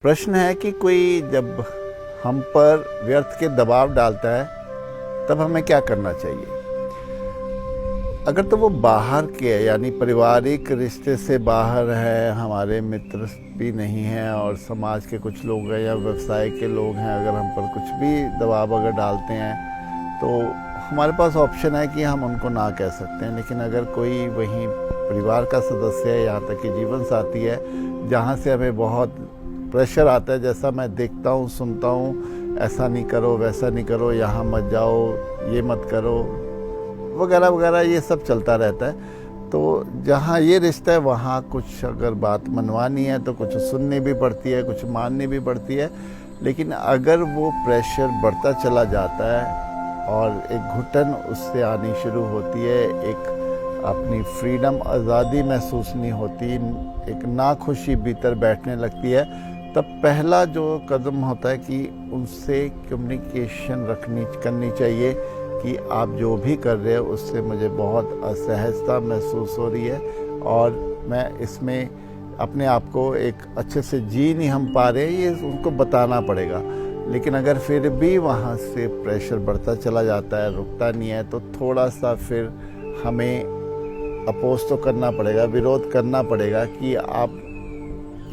प्रश्न है कि कोई जब हम पर व्यर्थ के दबाव डालता है तब हमें क्या करना चाहिए। अगर तो वो बाहर के है यानी पारिवारिक रिश्ते से बाहर है, हमारे मित्र भी नहीं हैं और समाज के कुछ लोग हैं या व्यवसाय के लोग हैं, अगर हम पर कुछ भी दबाव अगर डालते हैं तो हमारे पास ऑप्शन है कि हम उनको ना कह सकते हैं। लेकिन अगर कोई वहीं परिवार का सदस्य है, यहाँ तक कि जीवन साथी है, जहाँ से हमें बहुत प्रेशर आता है, जैसा मैं देखता हूँ सुनता हूँ, ऐसा नहीं करो वैसा नहीं करो, यहाँ मत जाओ, ये मत करो वगैरह वगैरह, ये सब चलता रहता है। तो जहाँ ये रिश्ता है वहाँ कुछ अगर बात मनवानी है तो कुछ सुननी भी पड़ती है, कुछ माननी भी पड़ती है। लेकिन अगर वो प्रेशर बढ़ता चला जाता है और एक घुटन उससे आनी शुरू होती है, एक अपनी फ्रीडम आज़ादी महसूस नहीं होती, एक नाखुशी भीतर बैठने लगती है, तब पहला जो कदम होता है कि उनसे कम्युनिकेशन करनी चाहिए कि आप जो भी कर रहे हो उससे मुझे बहुत असहजता महसूस हो रही है और मैं इसमें अपने आप को एक अच्छे से जी नहीं हम पा रहे, ये उनको बताना पड़ेगा। लेकिन अगर फिर भी वहाँ से प्रेशर बढ़ता चला जाता है, रुकता नहीं है, तो थोड़ा सा फिर हमें अपोज तो करना पड़ेगा, विरोध करना पड़ेगा कि आप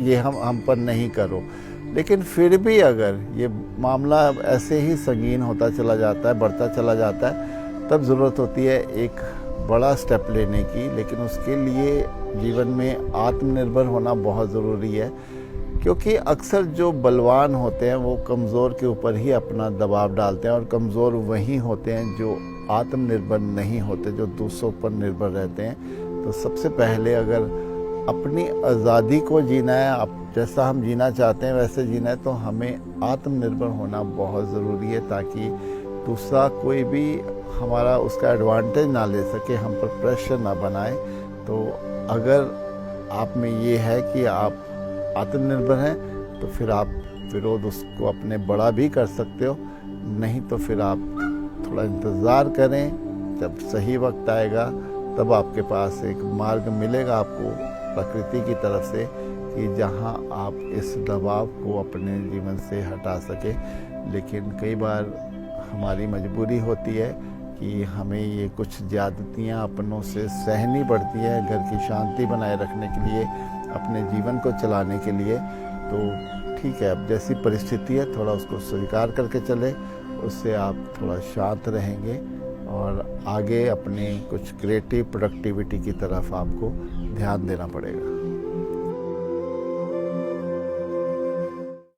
ये हम पर नहीं करो। लेकिन फिर भी अगर ये मामला ऐसे ही संगीन होता चला जाता है, बढ़ता चला जाता है, तब ज़रूरत होती है एक बड़ा स्टेप लेने की। लेकिन उसके लिए जीवन में आत्मनिर्भर होना बहुत ज़रूरी है, क्योंकि अक्सर जो बलवान होते हैं वो कमज़ोर के ऊपर ही अपना दबाव डालते हैं और कमज़ोर वही होते हैं जो आत्मनिर्भर नहीं होते, जो दूसरों पर निर्भर रहते हैं। तो सबसे पहले अगर अपनी आज़ादी को जीना है, आप जैसा हम जीना चाहते हैं वैसे जीना है, तो हमें आत्मनिर्भर होना बहुत ज़रूरी है, ताकि दूसरा कोई भी हमारा उसका एडवांटेज ना ले सके, हम पर प्रेशर ना बनाए। तो अगर आप में ये है कि आप आत्मनिर्भर हैं तो फिर आप विरोध उसको अपने बड़ा भी कर सकते हो, नहीं तो फिर आप थोड़ा इंतज़ार करें, जब सही वक्त आएगा तब आपके पास एक मार्ग मिलेगा आपको प्रकृति की तरफ से कि जहां आप इस दबाव को अपने जीवन से हटा सकें। लेकिन कई बार हमारी मजबूरी होती है कि हमें ये कुछ ज़्यादतियाँ अपनों से सहनी पड़ती है घर की शांति बनाए रखने के लिए, अपने जीवन को चलाने के लिए। तो ठीक है, अब जैसी परिस्थिति है थोड़ा उसको स्वीकार करके चले, उससे आप थोड़ा शांत रहेंगे और आगे अपने कुछ क्रिएटिव प्रोडक्टिविटी की तरफ आपको ध्यान देना पड़ेगा।